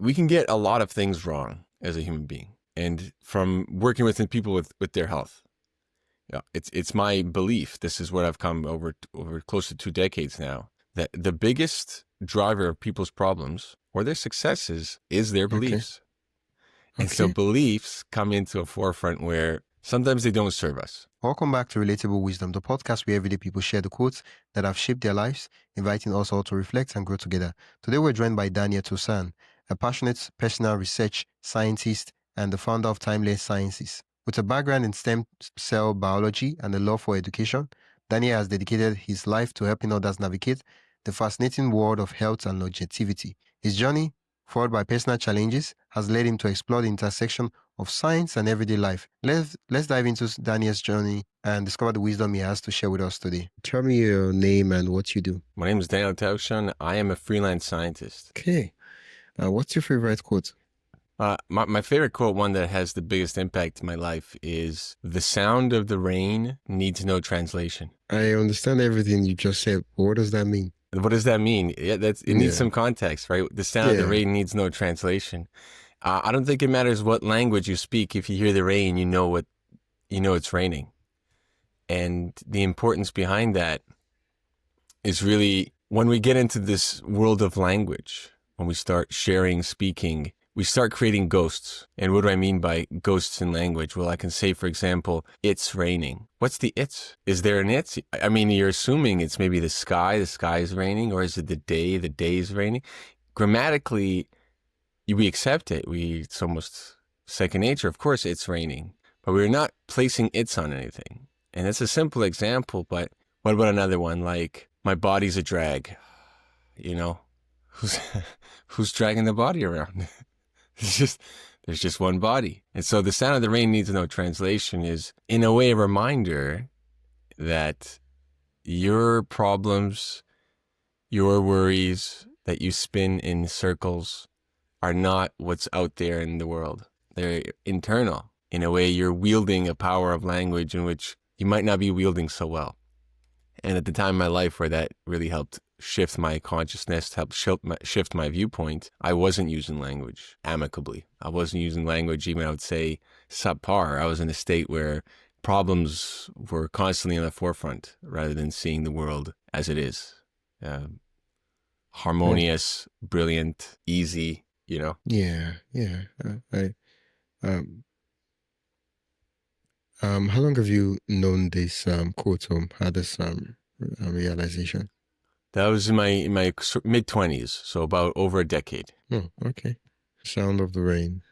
we can get a lot of things wrong as a human being. And from working with people with their health, yeah, it's my belief. This is what I've come over close to 2 decades now, that the biggest driver of people's problems or their successes is their beliefs. And so beliefs come into a forefront where sometimes they don't serve us. Welcome back to Relatable Wisdom, the podcast where everyday people share the quotes that have shaped their lives, inviting us all to reflect and grow together. Today we're joined by Daniel Tausan, a passionate personal research scientist and the founder of Timeless Sciences. With a background in stem cell biology and a love for education, Daniel has dedicated his life to helping others navigate the fascinating world of health and longevity. His journey, followed by personal challenges, has led him to explore the intersection of science and everyday life. Let's dive into Daniel's journey and discover the wisdom he has to share with us today. Tell me your name and what you do. My name is Daniel Tausan. I am a freelance scientist. Okay. What's your favorite quote? My favorite quote, one that has the biggest impact in my life, is "The sound of the rain needs no translation." I understand everything you just said, but what does that mean? What does that mean? Yeah, it needs some context, right? The sound of the rain needs no translation. I don't think it matters what language you speak. If you hear the rain, you know it's raining. And the importance behind that is really when we get into this world of language, when we start sharing, speaking, we start creating ghosts. And what do I mean by ghosts in language? Well, I can say, for example, it's raining. What's the it's? Is there an it's? I mean, you're assuming it's maybe the sky is raining, or is it the day is raining? Grammatically, we accept it. It's almost second nature. Of course, it's raining, but we're not placing it's on anything. And it's a simple example, but what about another one? Like, my body's a drag. Who's dragging the body around? There's just one body. And so the sound of the rain needs no translation is, in a way, a reminder that your problems, your worries that you spin in circles are not what's out there in the world. They're internal. In a way, you're wielding a power of language in which you might not be wielding so well. And at the time in my life where that really helped shift my consciousness, helped shift my viewpoint, I wasn't using language amicably. I wasn't using language even, I would say, subpar. I was in a state where problems were constantly on the forefront rather than seeing the world as it is. Harmonious, brilliant, easy, Yeah. How long have you known this quote or had this realization? That was in my mid-20s, so about over a decade. Oh, okay. Sound of the rain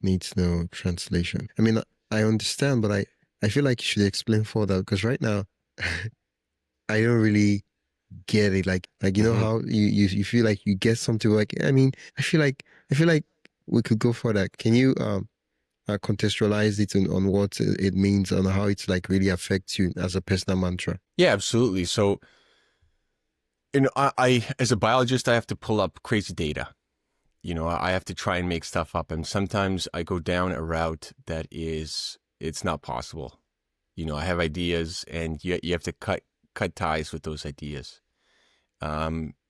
needs no translation. I mean, I understand, but I feel like you should explain further, because right now I don't really get it. Like you know how you feel like you get something. Like, I mean, I feel like we could go further. Can you contextualize it on what it means and how it's like really affects you as a personal mantra? Yeah, absolutely. So, I as a biologist, I have to pull up crazy data. I have to try and make stuff up. And sometimes I go down a route that it's not possible. I have ideas and you have to cut ties with those ideas.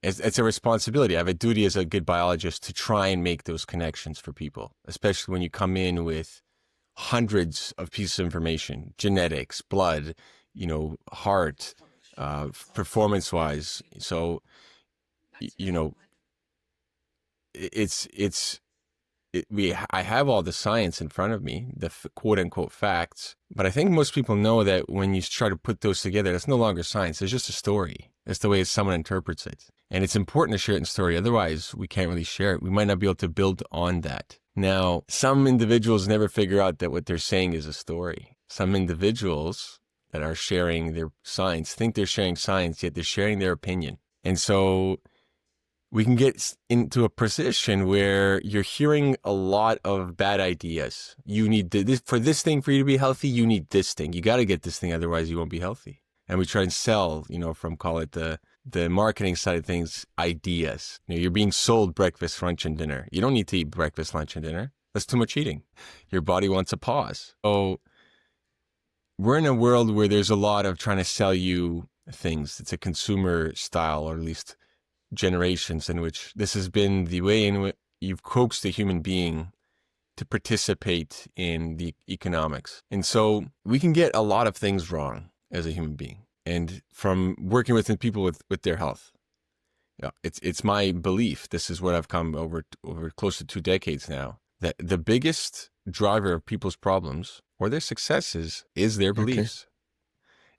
It's a responsibility. I have a duty as a good biologist to try and make those connections for people, especially when you come in with hundreds of pieces of information, genetics, blood, heart, performance-wise. So, I have all the science in front of me, the quote-unquote facts, but I think most people know that when you try to put those together, that's no longer science. It's just a story. It's the way someone interprets it. And it's important to share it in story. Otherwise, we can't really share it. We might not be able to build on that. Now, some individuals never figure out that what they're saying is a story. Some individuals that are sharing their science think they're sharing science, yet they're sharing their opinion. And so we can get into a position where you're hearing a lot of bad ideas. You need this for you to be healthy. You need this thing. You got to get this thing. Otherwise you won't be healthy. And we try and sell, from call it the marketing side of things, ideas. You're being sold breakfast, lunch, and dinner. You don't need to eat breakfast, lunch, and dinner. That's too much eating. Your body wants a pause. So we're in a world where there's a lot of trying to sell you things. It's a consumer style, or at least generations in which this has been the way in which, you've coaxed a human being to participate in the economics. And so we can get a lot of things wrong as a human being. And from working with people with their health, yeah, it's my belief. This is what I've come over close to 2 decades now, that the biggest driver of people's problems or their successes is their Okay. beliefs.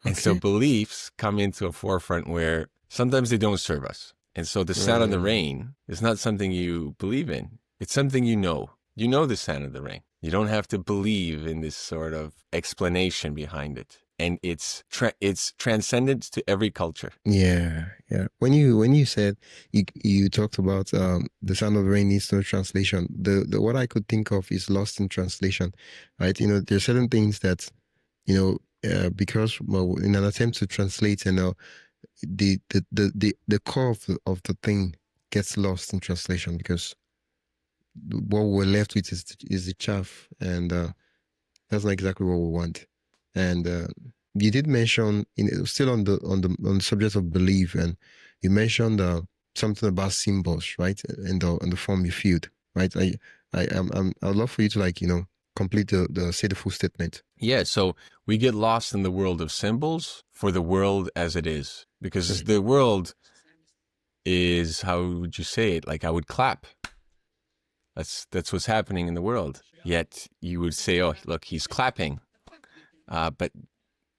And so Okay. beliefs come into a forefront where sometimes they don't serve us. And so the sound of the rain is not something you believe in. It's something you know. You know the sound of the rain. You don't have to believe in this sort of explanation behind it. And it's transcendent to every culture. Yeah, yeah. When you said you talked about the sound of rain needs no translation. The what I could think of is lost in translation, right? There's certain things that because well, in an attempt to translate, the core of the thing gets lost in translation because what we're left with is the chaff, and that's not exactly what we want. And you did mention, still on the subject of belief, and you mentioned something about symbols, right? And the form you filled, right? I'd love for you to complete say the full statement. Yeah, so we get lost in the world of symbols for the world as it is. Because the world is, how would you say it? Like I would clap. That's what's happening in the world. Yet you would say, "Oh, look, he's clapping," but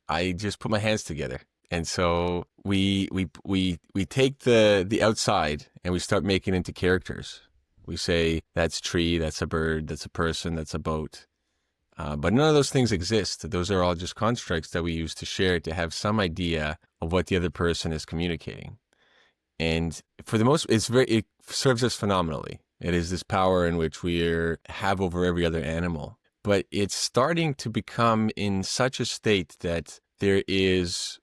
I just put my hands together, and so we take the outside and we start making into characters. We say that's tree, that's a bird, that's a person, that's a boat. But none of those things exist. Those are all just constructs that we use to share, to have some idea of what the other person is communicating. And for the most, it serves us phenomenally. It is this power in which we have over every other animal. But it's starting to become in such a state that there is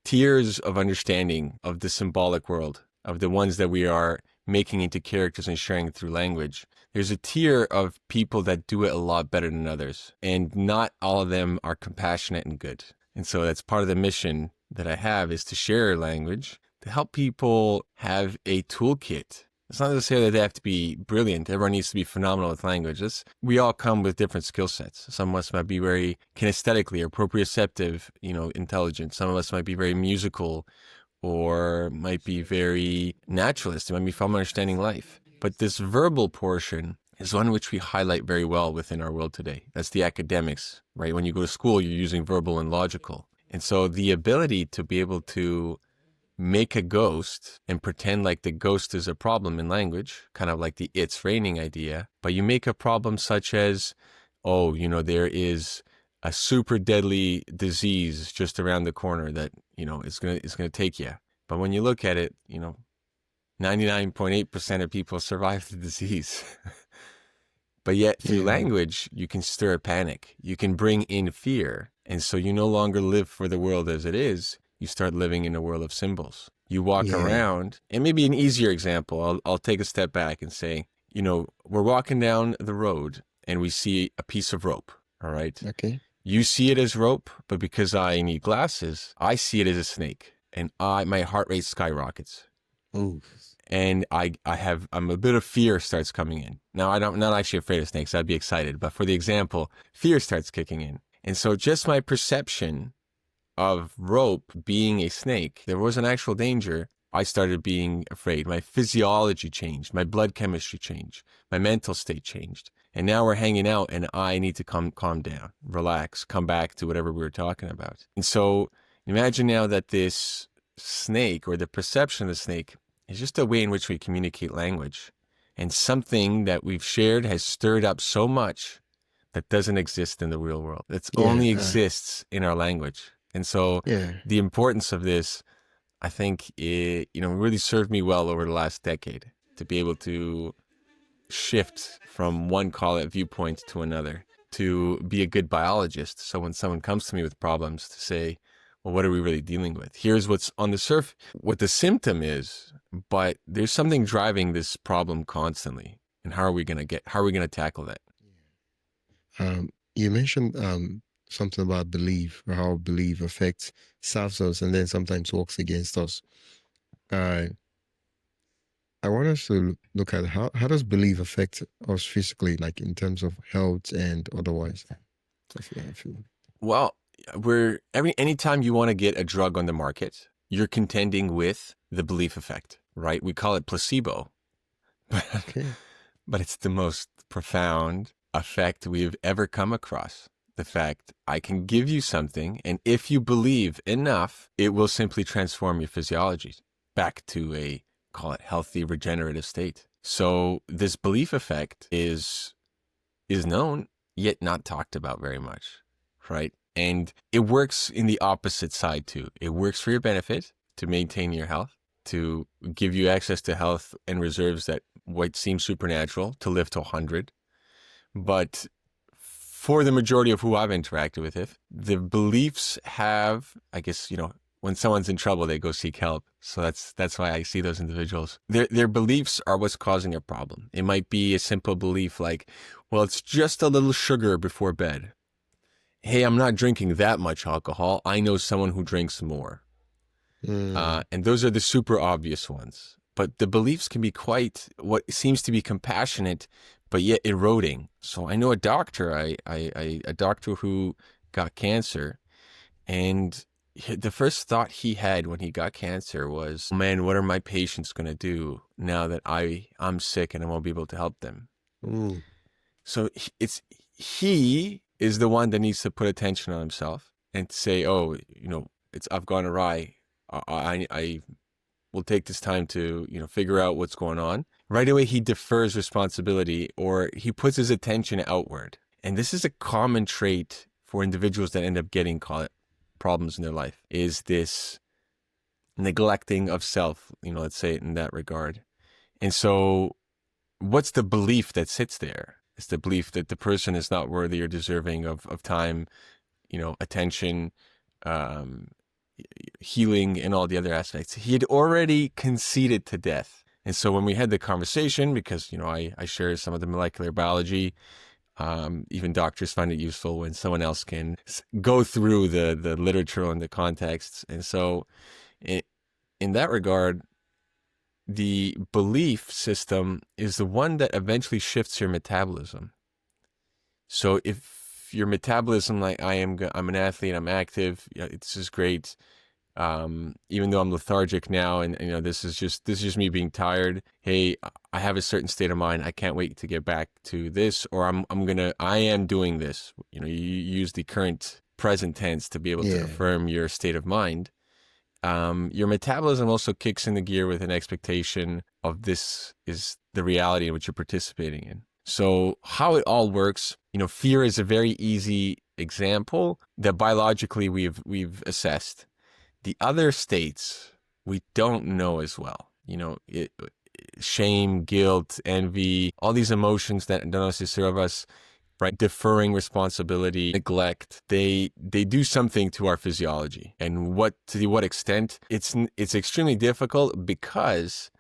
tiers of understanding of the symbolic world, of the ones that we are making into characters and sharing through language. There's a tier of people that do it a lot better than others, and not all of them are compassionate and good. And so that's part of the mission that I have, is to share language, to help people have a toolkit. It's not to say that they have to be brilliant. Everyone needs to be phenomenal with languages. We all come with different skill sets. Some of us might be very kinesthetically or proprioceptive, intelligent. Some of us might be very musical, or might be very naturalist. It might be from understanding life. But this verbal portion is one which we highlight very well within our world today. That's the academics, right? When you go to school, you're using verbal and logical. And so the ability to be able to make a ghost and pretend like the ghost is a problem in language, kind of like the "it's raining" idea, but you make a problem such as, there is a super deadly disease just around the corner that, is going to take you. But when you look at it, 99.8% of people survive the disease. But yet through language, you can stir a panic. You can bring in fear. And so you no longer live for the world as it is. You start living in a world of symbols. You walk around, and maybe an easier example, I'll take a step back and say, we're walking down the road and we see a piece of rope, all right? Okay. You see it as rope, but because I need glasses, I see it as a snake, and my heart rate skyrockets. Ooh. And I'm a bit of fear starts coming in. Now, I'm not actually afraid of snakes. I'd be excited. But for the example, fear starts kicking in. And so just my perception of rope being a snake, there was an actual danger. I started being afraid. My physiology changed. My blood chemistry changed. My mental state changed. And now we're hanging out and I need to calm down, relax, come back to whatever we were talking about. And so imagine now that this snake, or the perception of the snake, is just a way in which we communicate language. And something that we've shared has stirred up so much that doesn't exist in the real world. That only exists in our language. And so the importance of this, I think, it really served me well over the last decade, to be able to shift from one, call it, viewpoint to another, to be a good biologist. So when someone comes to me with problems, to say, well, what are we really dealing with? Here's what's on the surface, what the symptom is, but there's something driving this problem constantly. And how are we going to tackle that? You mentioned something about belief, or how belief serves us and then sometimes works against us. I want us to look at how does belief affect us physically, like in terms of health and otherwise. I feel. Well, anytime you want to get a drug on the market, you're contending with the belief effect, right? We call it placebo, Okay. but it's the most profound effect we've ever come across. The fact I can give you something, and if you believe enough, it will simply transform your physiology back to a, call it, healthy, regenerative state. So this belief effect is known, yet not talked about very much, right? And it works in the opposite side too. It works for your benefit to maintain your health, to give you access to health and reserves that might seem supernatural, to live to 100. But for the majority of who I've interacted with, if the beliefs have, I guess, when someone's in trouble, they go seek help. So that's why I see those individuals. Their beliefs are what's causing a problem. It might be a simple belief like, well, it's just a little sugar before bed. Hey, I'm not drinking that much alcohol. I know someone who drinks more. And those are the super obvious ones. But the beliefs can be quite what seems to be compassionate, but yet eroding. So I know a doctor, a doctor who got cancer, and the first thought he had when he got cancer was, man, what are my patients going to do now that I'm sick and I won't be able to help them? Ooh. So he is the one that needs to put attention on himself and say, oh, I've gone awry. I will take this time to, figure out what's going on. Right away, he defers responsibility, or he puts his attention outward. And this is a common trait for individuals that end up getting, call it, problems in their life, is this neglecting of self, let's say it in that regard. And so what's the belief that sits there? It's the belief that the person is not worthy or deserving of time, attention, healing, and all the other aspects. He had already conceded to death. And so when we had the conversation, because, I share some of the molecular biology, even doctors find it useful when someone else can go through the literature and the contexts. And so in that regard, the belief system is the one that eventually shifts your metabolism. So if your metabolism, like I'm an athlete, I'm active, this is great. Even though I'm lethargic now, and this is just me being tired. Hey, I have a certain state of mind. I can't wait to get back to this, or I am doing this. You use the current present tense to be able to affirm your state of mind. Your metabolism also kicks in the gear with an expectation of this is the reality in which you're participating in. So how it all works, fear is a very easy example that biologically we've assessed. The other states we don't know as well. Shame, guilt, envy, all these emotions that don't necessarily serve us, right? Deferring responsibility, neglect, they do something to our physiology. And to what extent? It's extremely difficult because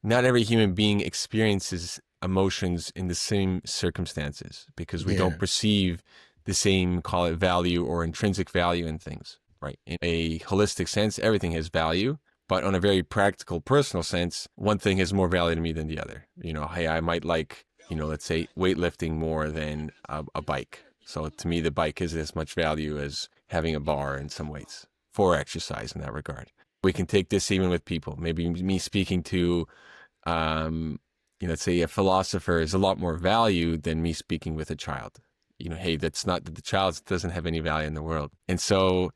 not every human being experiences emotions in the same circumstances, because we don't perceive the same, call it, value or intrinsic value in things, right? In a holistic sense, everything has value. But on a very practical, personal sense, one thing has more value to me than the other. Hey, I might like, let's say, weightlifting more than a bike. So to me, the bike is as much value as having a bar and some weights for exercise in that regard. We can take this even with people. Maybe me speaking to, let's say, a philosopher is a lot more value than me speaking with a child. Hey, that's not that the child doesn't have any value in the world. And so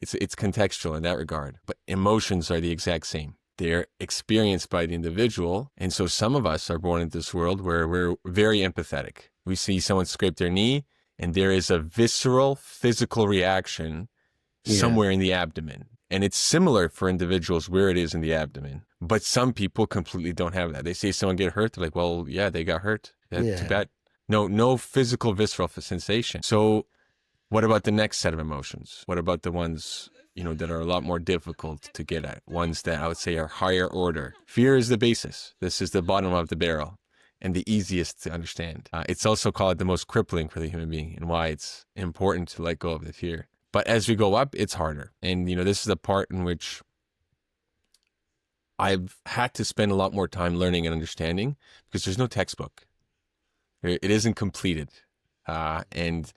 it's contextual in that regard. But emotions are the exact same. They're experienced by the individual. And so some of us are born into this world where we're very empathetic. We see someone scrape their knee, and there is a visceral physical reaction somewhere in the abdomen. And it's similar for individuals where it is in the abdomen. But some people completely don't have that. They see someone get hurt, they're like, well, yeah, they got hurt. Too bad. No physical visceral sensation. So what about the next set of emotions? What about the ones, that are a lot more difficult to get at? Ones that I would say are higher order. Fear is the basis. This is the bottom of the barrel and the easiest to understand. It's also called the most crippling for the human being, and why it's important to let go of the fear. But as we go up, it's harder. And, this is the part in which I've had to spend a lot more time learning and understanding because there's no textbook. It isn't completed. And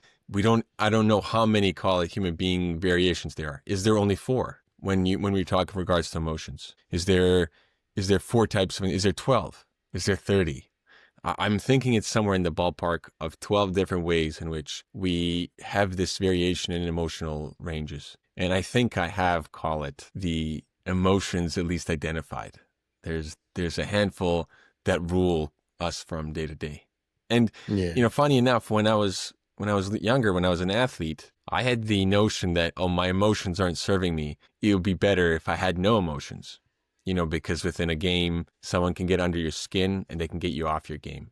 I don't know how many call it human being variations there are. Is there only four when we talk in regards to emotions? Is there four types of, is there 12? Is there 30? I'm thinking it's somewhere in the ballpark of 12 different ways in which we have this variation in emotional ranges. And I think I have, call it, the emotions at least identified. There's a handful that rule us from day to day. And, Yeah. funny enough, when I was younger, when I was an athlete, I had the notion that, oh, my emotions aren't serving me. It would be better if I had no emotions. Because within a game, someone can get under your skin and they can get you off your game,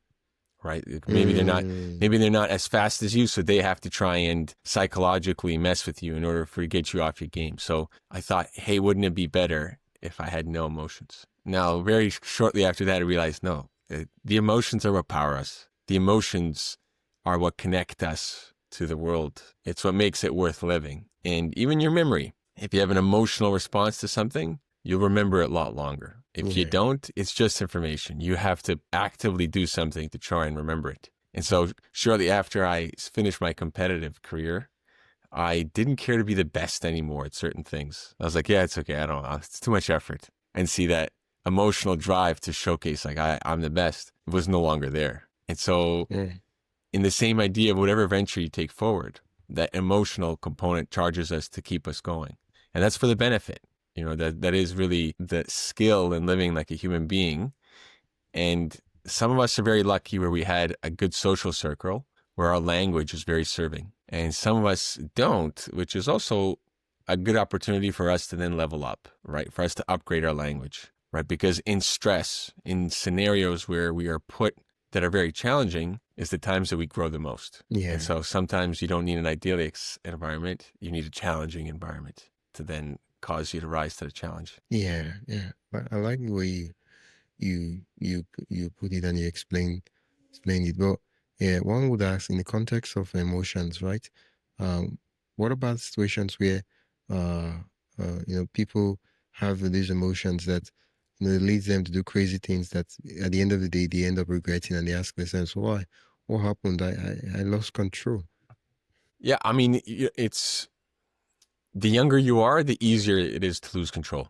right? Maybe they're not as fast as you, so they have to try and psychologically mess with you in order to get you off your game. So I thought, hey, wouldn't it be better if I had no emotions? Now, very shortly after that, I realized, no, the emotions are what power us. The emotions are what connect us to the world. It's what makes it worth living. And even your memory, if you have an emotional response to something, you'll remember it a lot longer. If you don't, it's just information. You have to actively do something to try and remember it. And so shortly after I finished my competitive career, I didn't care to be the best anymore at certain things. I was like, yeah, it's okay. I don't know. It's too much effort. And see that emotional drive to showcase like I'm the best was no longer there. And so in the same idea of whatever venture you take forward, that emotional component charges us to keep us going. And that's for the benefit. That is really the skill in living like a human being. And some of us are very lucky where we had a good social circle where our language is very serving. And some of us don't, which is also a good opportunity for us to then level up, right? For us to upgrade our language, right? Because in stress, in scenarios where we are put that are very challenging, is the times that we grow the most. Yeah. And so sometimes you don't need an idyllic environment. You need a challenging environment to then cause you to rise to the challenge. Yeah. But I like the way you put it and you explained it. But yeah, one would ask in the context of emotions, right? What about situations where people have these emotions that leads them to do crazy things that at the end of the day they end up regretting, and they ask themselves, why? What happened? I lost control. Yeah, I mean, it's the younger you are, the easier it is to lose control.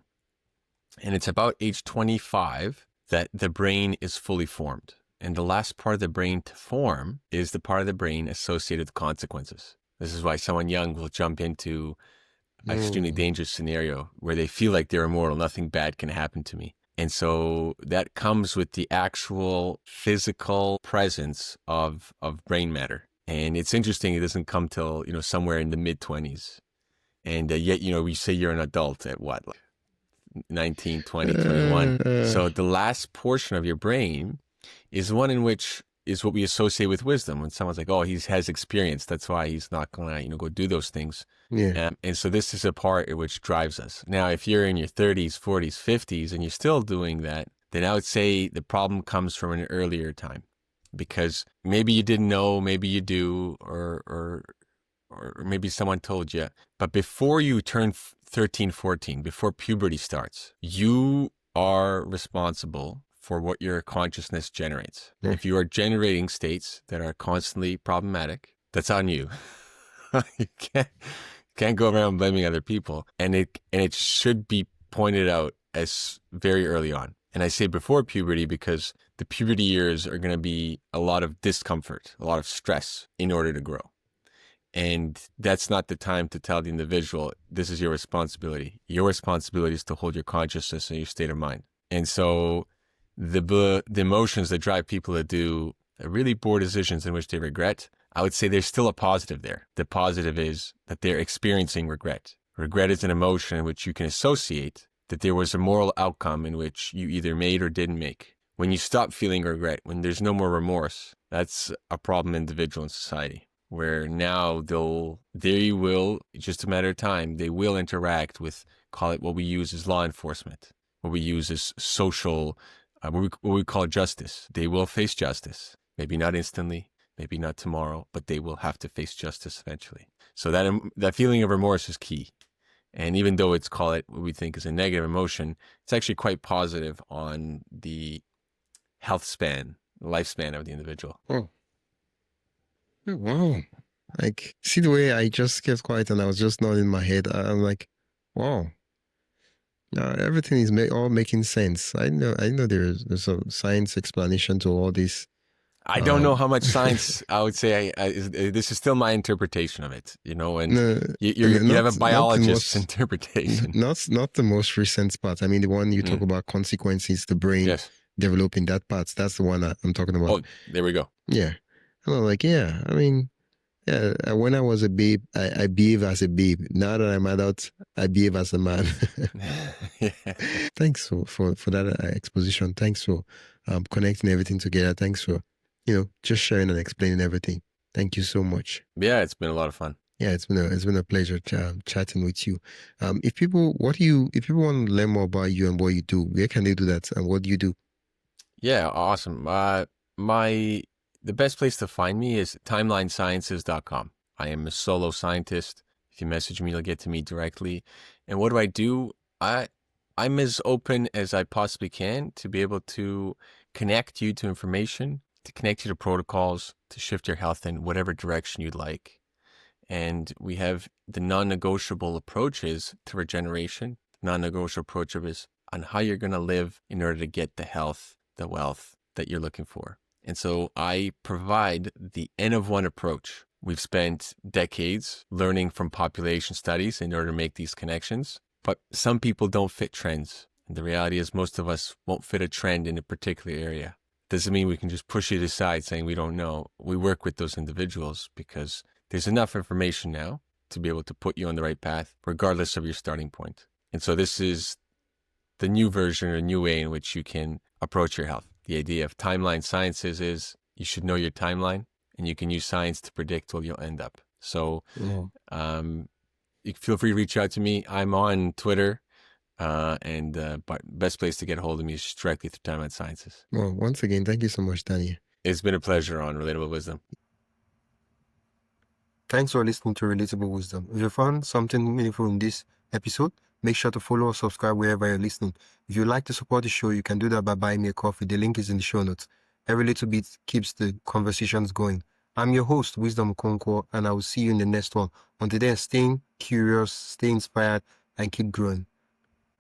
And it's about age 25 that the brain is fully formed. And the last part of the brain to form is the part of the brain associated with consequences. This is why someone young will jump into an extremely dangerous scenario where they feel like they're immortal, nothing bad can happen to me. And so that comes with the actual physical presence of brain matter. And it's interesting, it doesn't come till, somewhere in the mid-20s. And yet, we say you're an adult at what, like 19, 20, 21. So the last portion of your brain is one in which is what we associate with wisdom. When someone's like, oh, he has experience, that's why he's not going to, go do those things. Yeah. And so this is a part which drives us. Now, if you're in your 30s, 40s, 50s, and you're still doing that, then I would say the problem comes from an earlier time. Because maybe you didn't know, maybe you do, or maybe someone told you. But before you turn 13, 14, before puberty starts, you are responsible for what your consciousness generates. Yeah. If you are generating states that are constantly problematic, that's on you. You can't go around blaming other people. And it should be pointed out as very early on. And I say before puberty because the puberty years are going to be a lot of discomfort, a lot of stress in order to grow. And that's not the time to tell the individual, this is your responsibility. Your responsibility is to hold your consciousness and your state of mind. And so the emotions that drive people to do really poor decisions in which they regret, I would say there's still a positive there. The positive is that they're experiencing regret. Regret is an emotion in which you can associate that there was a moral outcome in which you either made or didn't make. When you stop feeling regret, when there's no more remorse, that's a problem individual in society, where now they will, just a matter of time, they will interact with, call it what we use as law enforcement, what we use as social, what we call justice. They will face justice, maybe not instantly, maybe not tomorrow, but they will have to face justice eventually. So that feeling of remorse is key. And even though it's call it what we think is a negative emotion, it's actually quite positive on the health span, lifespan of the individual. Oh, wow. Like, see the way I just kept quiet and I was just nodding my head. I'm like, wow. Everything is all making sense. I know there's a science explanation to all this. I don't know how much science. I would say this is still my interpretation of it, and you have a biologist's interpretation. Not the most recent part. I mean, the one you talk about consequences, the brain developing that part. That's the one I'm talking about. Oh, there we go. Yeah. And I'm like, yeah, I mean, yeah, when I was a babe, I behave as a babe. Now that I'm adult, I behave as a man. Yeah. Thanks for that exposition. Thanks for connecting everything together. Thanks for, just sharing and explaining everything. Thank you so much. Yeah, it's been a lot of fun. Yeah, it's been a pleasure chatting with you. If people want to learn more about you and what you do, where can they do that? And what do you do? Yeah, awesome. The best place to find me is timelinesciences.com. I am a solo scientist. If you message me, you'll get to me directly. And what do? I'm as open as I possibly can to be able to connect you to information, to connect you to protocols, to shift your health in whatever direction you'd like. And we have the non-negotiable approaches to regeneration, non-negotiable approaches on how you're going to live in order to get the health, the wealth that you're looking for. And so I provide the N of one approach. We've spent decades learning from population studies in order to make these connections, but some people don't fit trends. And the reality is most of us won't fit a trend in a particular area. Doesn't mean we can just push it aside saying we don't know. We work with those individuals because there's enough information now to be able to put you on the right path, regardless of your starting point. And so this is the new version or new way in which you can approach your health. The idea of timeline sciences is you should know your timeline and you can use science to predict where you'll end up. So you feel free to reach out to me. I'm on Twitter but best place to get a hold of me is directly through Timeline Sciences. Well, once again, thank you so much, Daniel. It's been a pleasure on Relatable Wisdom. Thanks for listening to Relatable Wisdom. If you found something meaningful in this episode, make sure to follow or subscribe wherever you're listening. If you'd like to support the show, you can do that by buying me a coffee. The link is in the show notes. Every little bit keeps the conversations going. I'm your host, Wisdom Okonkwo, and I will see you in the next one. Until then, stay curious, stay inspired, and keep growing.